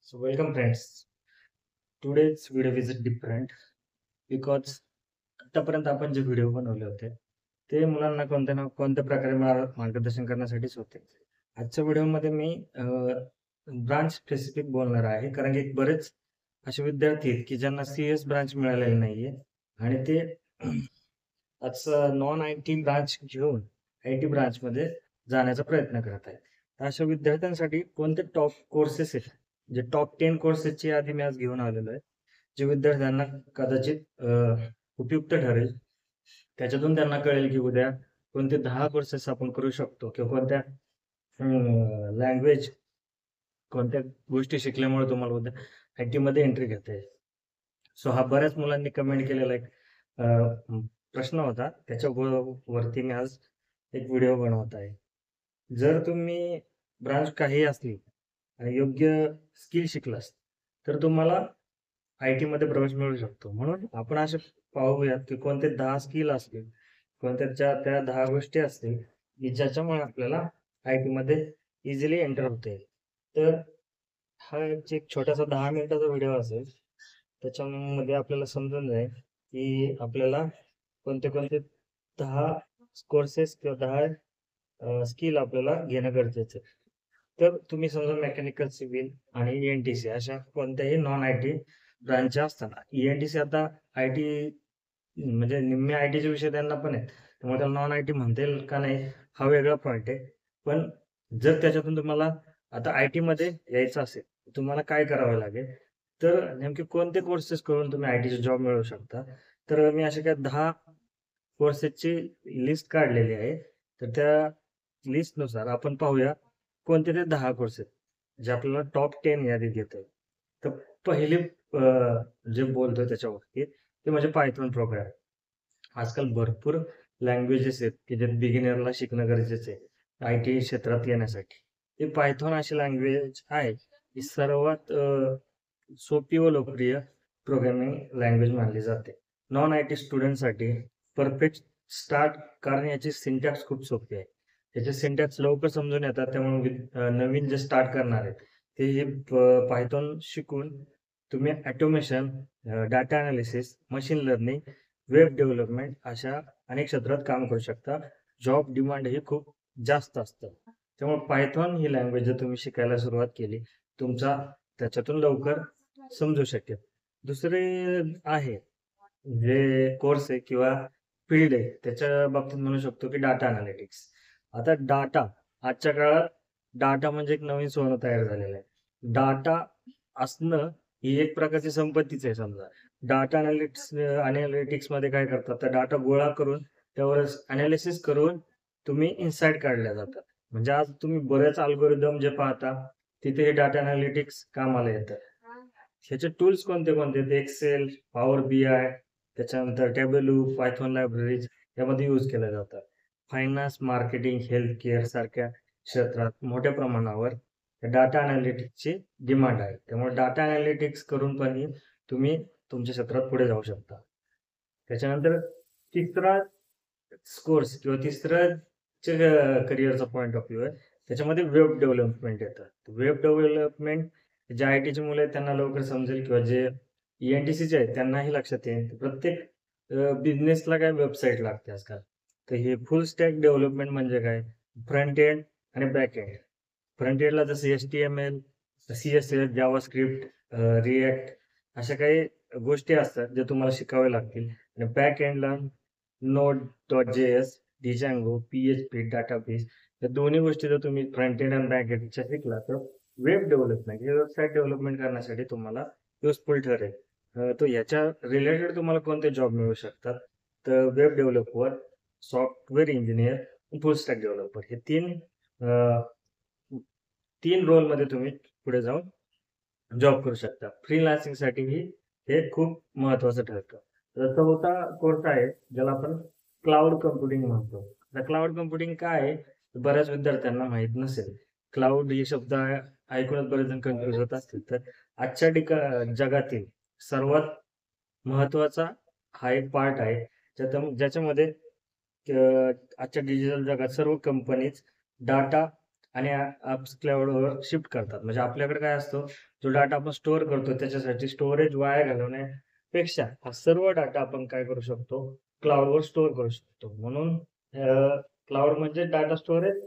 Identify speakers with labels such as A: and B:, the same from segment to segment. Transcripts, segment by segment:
A: So welcome friends. Today's video is different because आतापर्यंत आपण जे व्हिडिओ बनवले होते ते मुलांना कोणत्या ना कोणत्या प्रकारे मार्गदर्शन करण्यासाठीच होते. आजच्या व्हिडिओमध्ये मी ब्रांच स्पेसिफिक बोलणार आहे कारण की बरेच असे विद्यार्थी आहेत की ज्यांना CS ब्रांच मिळालेली नाहीये आणि ते आज नॉन IT ब्रांच घेऊन IT ब्रांचमध्ये जाण्याचा प्रयत्न करत आहेत. तर अशा विद्यार्थ्यांसाठी कोणते टॉप कोर्सेस आहेत जे टॉप 10 कोर्सेसची यादी मी आज घेऊन आलेलो आहे. जे विद्यार्थ्यांना कदाचित उपयुक्त ठरेल. त्याच्यातून त्यांना कळेल की उद्या कोणते 10 कोर्सेस आपण करू शकतो किंवा कोणत्या लँग्वेज कोणत्या गोष्टी शिकल्यामुळे तुम्हाला उद्या IT मध्ये एंट्री घेता येईल. सो हा बऱ्याच मुलांनी कमेंट केलेला एक प्रश्न होता. वरती मी आज एक व्हिडिओ बनवत आहे. जर तुम्ही ब्रांच काही असली आणि योग्य स्किल शिकलास तर तुम्हाला IT मध्ये प्रवेश मिळू शकतो. म्हणून आपण असे पाहूयात की कोणते 10 स्किल असतील, कोणत्या त्या 10 गोष्टी असतील की ज्याच्यामुळे आपल्याला IT मध्ये इझिली एंटर होता येईल. तर हा एक छोटासा 10 मिनिटाचा व्हिडिओ असेल. त्याच्यामध्ये आपल्याला समजून जाईल की आपल्याला कोणते कोणते 10 कोर्सेस किंवा 10 स्किल आपल्याला घेणं गरजेचं आहे. तर तुम्ही समजा मेकॅनिकल सिव्हिल आणि ENTC अशा कोणत्याही नॉन IT ब्रांच असताना ENTC आता IT म्हणजे निम्मे ITचे विषय त्यांना पण आहेत. त्यामुळे त्याला नॉन IT म्हणता येईल का नाही हा वेगळा पॉईंट आहे. पण जर त्याच्यातून तुम्हाला आता IT मध्ये यायचं असेल, तुम्हाला काय करावं लागेल? तर नेमके कोणते कोर्सेस करून तुम्ही ITचा जॉब मिळवू शकता? तर मी अशा काही 10 कोर्सेसची लिस्ट काढलेली आहे. तर त्या लिस्टनुसार आपण पाहूया कोणते ते 10 कोर्सेस जे आपल्याला टॉप 10 यादीत येतं. तर पहिले जे बोलतोय त्याच्यावरती ते म्हणजे पायथॉन प्रोग्राम. आजकाल भरपूर लँग्वेजेस आहेत की जे बिगिनरला शिकणं गरजेचं आहे IT क्षेत्रात येण्यासाठी. ते पायथॉन अशी लँग्वेज आहे की सर्वात सोपी व लोकप्रिय प्रोग्रामिंग लँग्वेज मानली जाते. नॉन IT स्टुडंटसाठी परफेक्ट स्टार्ट कारण याची सिंटॅक्स खूप सोपी आहे. त्याचे सिंटॅक्स लवकर समजून येतात त्यामुळे नवीन जे स्टार्ट करणार आहेत ते हे पायथॉन शिकून तुम्ही automation, data analysis, machine learning, web development अशा अनेक क्षेत्रात काम करू शकता. जॉब डिमांड ही खूप जास्त असतं. त्यामुळे पायथॉन ही लँग्वेज जर तुम्ही शिकायला सुरुवात केली, तुमचा त्याच्यातून लवकर समजू शकेल. दुसरे आहे जे कोर्स आहे किंवा फील्ड आहे त्याच्या बाबतीत म्हणू शकतो की डाटा अनालिटिक्स. आता डाटा आजच्या काळात डाटा म्हणजे एक नवीन सोनं तयार झालेलं आहे. डाटा असणं ही एक प्रकारची संपत्तीच आहे समजा. डाटा अनालिटिक्स मध्ये काय करतात तर डाटा गोळा करून त्यावर अनालिसिस करून तुम्ही इन्साईट काढल्या जातात. म्हणजे आज तुम्ही बरेच अल्गोरिदम जे पाहता तिथे हे डाटा अनालिटिक्स कामाला येतं. ह्याचे टूल्स कोणते कोणते ते एक्सेल, पॉवर BI, त्याच्यानंतर टॅब्ल्यू, पायथॉन लायब्ररीज यामध्ये यूज केल्या जातात. फायनान्स, मार्केटिंग, हेल्थ केअर सारख्या क्षेत्रात मोठ्या प्रमाणावर डाटा अनालिटिक्सची डिमांड आहे. त्यामुळे डाटा अनालिटिक्स करून पण तुम्ही तुमच्या क्षेत्रात पुढे जाऊ शकता. त्याच्यानंतर तिसरा कोर्स किंवा तिसरा करिअरचा पॉईंट ऑफ व्ह्यू आहे. त्याच्यामध्ये वेब डेव्हलपमेंट येतं. वेब डेव्हलपमेंट जे ITची मुलं आहेत त्यांना लवकर समजेल किंवा जे ENTCचे आहेत त्यांनाही लक्षात येईल. प्रत्येक बिझनेसला काय वेबसाईट लागते आजकाल. तर हे फुल स्टॅक डेव्हलपमेंट म्हणजे काय? फ्रंट एंड आणि बॅक एंड. फ्रंट एंडला जसं HTML, CSS, जावास्क्रिप्ट, रिएक्ट अशा काही गोष्टी असतात ज्या तुम्हाला शिकाव्या लागतील. आणि बॅक एंडला Node.js, Django, PHP, डाटाबेस या दोन्ही गोष्टी जर तुम्ही फ्रंट एंड आणि बॅक एंडच्या शिकला तर वेब डेव्हलपमेंट हे वेबसाईट डेव्हलपमेंट करण्यासाठी तुम्हाला युजफुल ठरेल. तर याच्या रिलेटेड तुम्हाला कोणते जॉब मिळू शकतात? तर वेब डेव्हलपर, सॉफ्टवेअर इंजिनियर, फुल स्टॅक डेव्हलपर हे तीन रोलमध्ये तुम्ही पुढे जाऊन जॉब करू शकता. फ्रीलान्सिंगसाठीही हे खूप महत्वाचं ठरतं. तर चौथा कोर्स आहे ज्याला आपण क्लाउड कम्प्युटिंग म्हणतो. आता क्लाउड कम्प्युटिंग काय आहे? बऱ्याच विद्यार्थ्यांना माहीत नसेल. क्लाउड हे शब्द ऐकूनच बरेच जण कन्फ्युज होत असतील. तर आजच्या जगातील सर्वात महत्वाचा हा एक पार्ट आहे ज्याच्यामध्ये आजच्या डिजिटल जगात सर्व कंपनीज डाटा आणि ॲप्स क्लाउडवर शिफ्ट करतात. म्हणजे आपल्याकडे काय असतो, जो डाटा आपण स्टोअर करतो त्याच्यासाठी स्टोरेज वाया घालवण्यापेक्षा हा सर्व डाटा आपण काय करू शकतो, क्लाउडवर स्टोअर करू शकतो. म्हणून क्लाउड म्हणजे डाटा स्टोरेज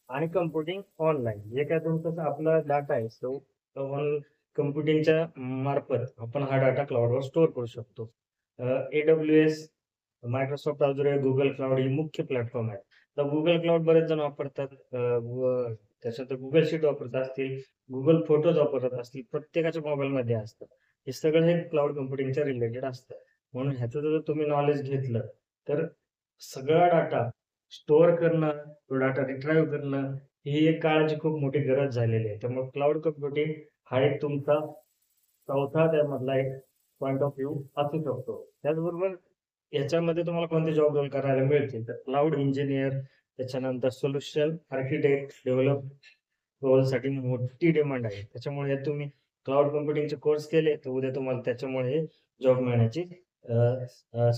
A: आणि कम्प्युटिंग ऑनलाईन. जे काय तुमचा आपला डाटा आहे तो कम्प्युटिंगच्या मार्फत आपण हा डाटा क्लाउडवर स्टोअर करू शकतो. AWS, Microsoft Azure, Google cloud ही मुख्य प्लॅटफॉर्म आहेत. तर Google क्लाउड बरेच जण वापरतात. व त्याच्यात Google शीट वापरत असतील, Google फोटोज वापरत असतील. प्रत्येकाच्या मोबाईलमध्ये असतं. हे सगळं हे क्लाउड कम्प्युटिंगच्या रिलेटेड असतं. म्हणून ह्याचं जर तुम्ही नॉलेज घेतलं, तर सगळा डाटा स्टोअर करणं, तो डाटा रिट्राईव्ह करणं, ही एक काळाची खूप मोठी गरज झालेली आहे. त्यामुळे क्लाउड कम्प्युटिंग हा एक तुमचा चौथा त्यामधला एक पॉइंट ऑफ व्ह्यू असू शकतो. त्याचबरोबर याच्यामध्ये तुम्हाला कोणते जॉब रोल करायला मिळतील, तर क्लाउड इंजिनियर, त्याच्यानंतर सोल्युशन आर्किटेक्ट, डेव्हलप रोलसाठी मोठी डिमांड आहे. त्याच्यामुळे हे तुम्ही क्लाउड कम्प्युटिंगचे कोर्स केले, तर उद्या तुम्हाला त्याच्यामुळे जॉब मिळण्याची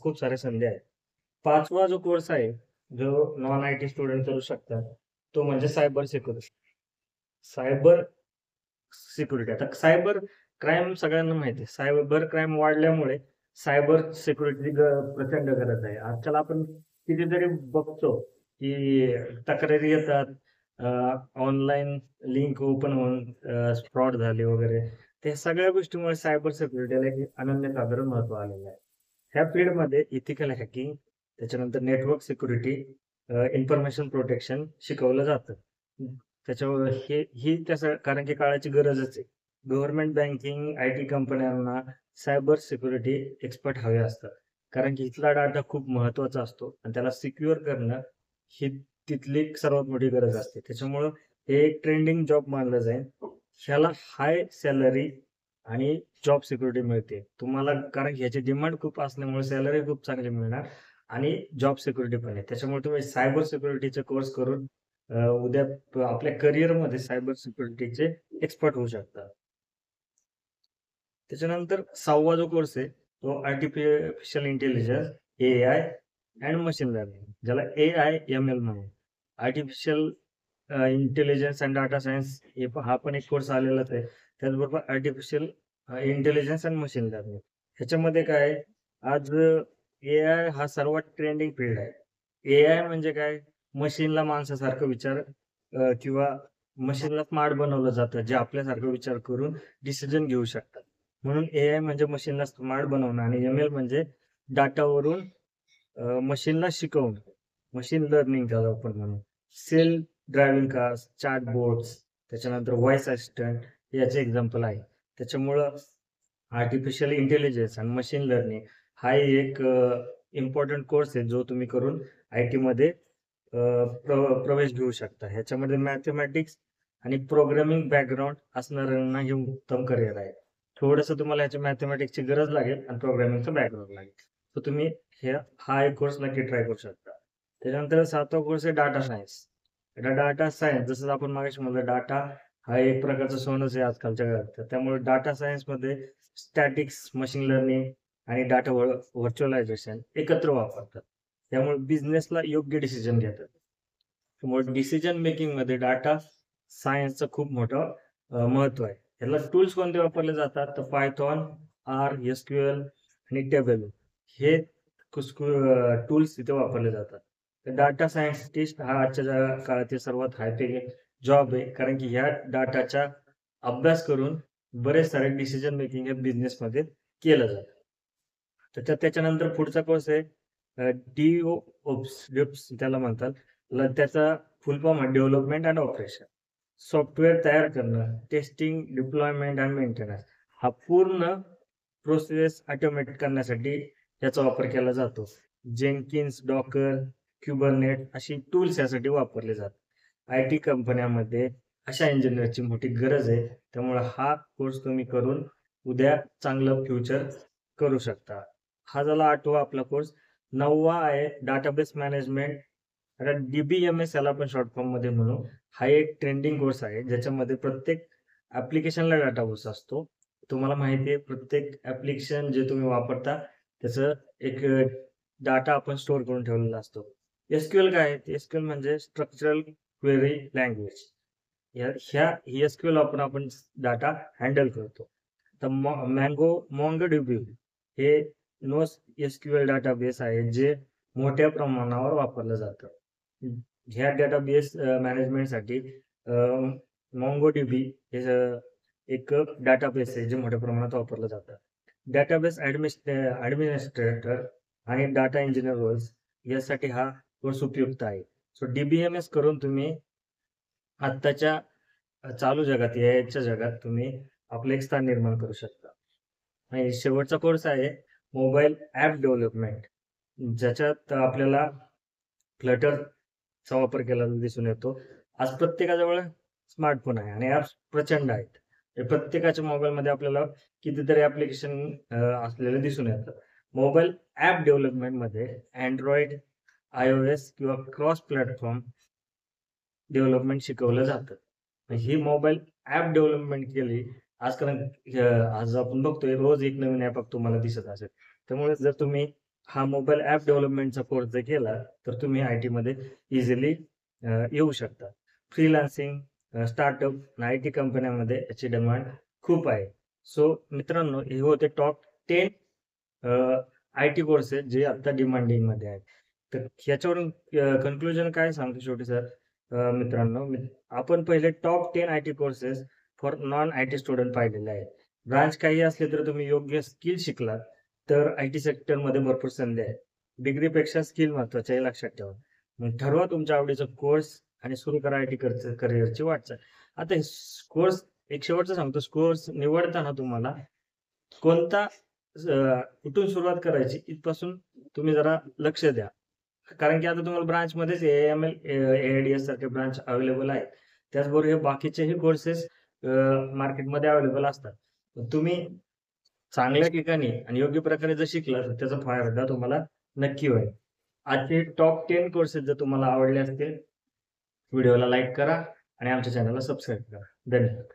A: खूप साऱ्या संधी आहेत. 5वा जो कोर्स आहे, जो नॉन आय टी स्टुडंट करू शकतात, तो म्हणजे सायबर सिक्युरिटी. Cyber security. आता सायबर क्राईम सगळ्यांना माहिती आहे. सायबर क्राईम वाढल्यामुळे सायबर सिक्युरिटीची प्रचंड गरज आहे. आजकाल आपण कितीतरी बघतो, की तक्रारी येतात, ऑनलाईन लिंक ओपन होऊन फ्रॉड झाले वगैरे. त्या सगळ्या गोष्टीमुळे सायबर सिक्युरिटीला एक अनन्यसाधारण महत्त्व आलेलं आहे. ह्या फील्डमध्ये इथिकल हॅकिंग, त्याच्यानंतर नेटवर्क सिक्युरिटी, इन्फॉर्मेशन प्रोटेक्शन शिकवलं जातं. त्याच्यामुळे ही त्याचं कारण की काळाची गरजच आहे. गव्हर्नमेंट बँकिंग, आय-टी कंपन्यांना सायबर सिक्युरिटी एक्सपर्ट हवे असतात. कारण की इथला डाटा खूप महत्त्वाचा असतो आणि त्याला सिक्युअर करणं ही तिथली एक सर्वात मोठी गरज असते. त्याच्यामुळं हे एक ट्रेंडिंग जॉब मानलं जाईल. ह्याला हाय सॅलरी आणि जॉब सिक्युरिटी मिळते. तुम्हाला कारण की ह्याची डिमांड खूप असल्यामुळे सॅलरी खूप चांगली मिळणार आणि जॉब सिक्युरिटी पण आहे. त्याच्यामुळे तुम्ही सायबर सिक्युरिटीचे कोर्स करून उद्या आपल्या करिअरमध्ये सायबर सिक्युरिटीचे एक्सपर्ट होऊ शकतात. त्याच्यानंतर 6वा जो कोर्स आहे, तो artificial intelligence, AI and machine learning, ज्याला एआय-एम-एल म्हणून. Artificial intelligence and data science हा पण एक कोर्स आलेलाच आहे. त्याचबरोबर artificial intelligence and machine learning. ह्याच्यामध्ये काय आहे, आज एआय हा सर्वात ट्रेंडिंग फील्ड आहे. एआय म्हणजे काय? मशीनला माणसासारखं विचार किंवा मशीनला स्मार्ट बनवलं जातं, जे आपल्यासारखं विचार करून डिसिजन घेऊ शकतात. म्हणून एआय म्हणजे मशीनला स्मार्ट बनवणं आणि एम-एल म्हणजे डाटावरून मशीनला शिकवणं. मशीन लर्निंग त्याला आपण म्हणू. सेल्फ ड्रायव्हिंग कार्स, चॅटबॉट्स, त्याच्यानंतर व्हॉईस असिस्टंट याचे एक्झाम्पल आहे. त्याच्यामुळं आर्टिफिशियल इंटेलिजन्स आणि मशीन लर्निंग हा एक इम्पोर्टंट कोर्स आहे, जो तुम्ही करून आय-टीमध्ये प्रवेश घेऊ शकता. ह्याच्यामध्ये मॅथेमॅटिक्स आणि प्रोग्रामिंग बॅकग्राऊंड असणाऱ्यांना हे उत्तम करिअर आहे. थोडंसं तुम्हाला ह्याच्या मॅथेमॅटिक्सची गरज लागेल आणि प्रोग्रामिंगचं बॅकग्राऊंड लागेल. तर तुम्ही हा एक कोर्स नक्की ट्राय करू शकता. त्याच्यानंतर 7वा कोर्स आहे डाटा सायन्स. डाटा सायन्स जसं आपण मगाशी म्हटलं, डाटा हा एक प्रकारचं सोनंच आहे आजकालच्या काळात. तर त्यामुळे डाटा सायन्समध्ये स्टॅटिक्स, मशीन लर्निंग आणि डाटा व्हर्च्युअलायझेशन एकत्र वापरतात. त्यामुळे बिझनेसला योग्य डिसिजन घेतात. त्यामुळे डिसिजन मेकिंगमध्ये डाटा सायन्सचं खूप मोठं महत्त्व आहे. याला टूल्स कोणते वापरले जातात, तर पायथॉन, आर, एस-क्यू-एल आणि टेबल हे टूल्स तिथे वापरले जातात. तर डाटा सायंटिस्ट हा आजच्या काळातील सर्वात हाय पेइंग जॉब आहे. कारण की ह्या डाटाचा अभ्यास करून बरेच सारे डिसिजन मेकिंग हे बिझनेसमध्ये केलं जातं. त्याच्यानंतर पुढचा कोर्स आहे DevOps त्याला म्हणतात. त्याचा फुल फॉर्म आहे डेव्हलपमेंट अँड ऑपरेशन. सॉफ्टवेअर तयार करणं, टेस्टिंग, डिप्लॉयमेंट अँड मेंटेनन्स हा पूर्ण प्रोसेस ऑटोमॅट करण्यासाठी याचा वापर केला जातो. जेनकिन्स, डॉकर, क्युबरनेट अशी टूल्स यासाठी वापरले जातात. आय-टी कंपन्यांमध्ये अशा इंजिनिअरची मोठी गरज आहे. त्यामुळे हा कोर्स तुम्ही करून उद्या चांगलं फ्युचर करू शकता. हा झाला 8वा आपला कोर्स. 9वा आहे डाटाबेस मॅनेजमेंट. आता DBMS याला आपण शॉर्ट फॉर्ममध्ये म्हणू. हा एक ट्रेंडिंग कोर्स आहे, ज्याच्यामध्ये प्रत्येक ॲप्लिकेशनला डाटाबेस असतो. तुम्हाला माहिती आहे, प्रत्येक ॲप्लिकेशन जे तुम्ही वापरता त्याचं एक डाटा आपण स्टोअर करून ठेवलेला असतो. एस-क्यू-एल काय आहे? एस-क्यू-एल म्हणजे स्ट्रक्चरल क्वेरी लँग्वेज. ह्या SQL वापरून आपण डाटा हँडल करतो. तर MongoDB हे NoSQL डाटाबेस आहे जे मोठ्या प्रमाणावर वापरलं जातं. ह्या डाटाबेस मॅनेजमेंटसाठी MongoDB हे एक डाटाबेस आहे जे मोठ्या प्रमाणात वापरलं जातं. डेटाबेस ॲडमिनिस्ट्रेटर आणि डाटा इंजिनियर रोल्स यासाठी हा कोर्स उपयुक्त आहे. सो DBMS करून तुम्ही आत्ताच्या चालू जगात, एआयच्या जगात तुम्ही आपलं एक स्थान निर्माण करू शकता. आणि शेवटचा कोर्स आहे मोबाईल ॲप डेव्हलपमेंट, ज्याच्यात आपल्याला फ्लटरचा वापर केलेला दिसून येतो. आज प्रत्येकाजवळ स्मार्टफोन आहे आणि ॲप्स प्रचंड आहेत. हे प्रत्येकाच्या मोबाईलमध्ये आपल्याला कितीतरी ॲप्लिकेशन असलेले दिसून येतं. मोबाईल ॲप डेव्हलपमेंटमध्ये Android, iOS किंवा क्रॉस प्लॅटफॉर्म डेव्हलपमेंट शिकवलं जातं. ही मोबाईल ॲप डेव्हलपमेंट केली आज आपण बघतोय रोज एक नवीन ॲप तुम्हाला दिसत असेल. त्यामुळे जर तुम्ही हा मोबाईल ॲप डेव्हलपमेंटचा कोर्स जर केला तर तुम्ही IT मध्ये इझिली येऊ शकता. फ्रीलान्सिंग, स्टार्टअप आणि IT कंपन्यांमध्ये याची डिमांड खूप आहे. सो मित्रांनो, हे होते टॉप 10 IT कोर्सेस जे आता डिमांडिंगमध्ये आहेत. तर ह्याच्यावरून कन्क्लुजन काय सांगतो शेवटी सर, मित्रांनो, आपण पहिले top 10 IT courses for non IT student पाहिलेले आहेत. ब्रांच काही असले तर तुम्ही योग्य स्किल शिकलात तर IT सेक्टरमध्ये भरपूर संधी आहेत. डिग्रीपेक्षा स्किल महत्त्वाचे आहे, लक्षात ठेवा. मग ठरवा तुमच्या आवडीचा कोर्स आणि सुरू करा IT करिअरची वाटचाल. आता कोर्स एक शेवटचं सांगतो, कोर्स निवडताना तुम्हाला कोणता कुठून सुरुवात करायची इथपासून तुम्ही जरा लक्ष द्या. कारण की आता तुम्हाला ब्रांचमध्येच AML, AIDS सारखे ब्रांच अवेलेबल आहेत. त्याचबरोबर हे बाकीचेही कोर्सेस मार्केटमध्ये अवेलेबल असतात. तुम्ही चांगल्या ठिकाणी आणि योग्य प्रकारे जर शिकला तर त्याचा फायदा तुम्हाला नक्की होईल. आजचे टॉप 10 कोर्सेस जर तुम्हाला आवडले असतील, व्हिडिओला लाईक करा आणि आमच्या चॅनलला सबस्क्राईब करा. धन्यवाद.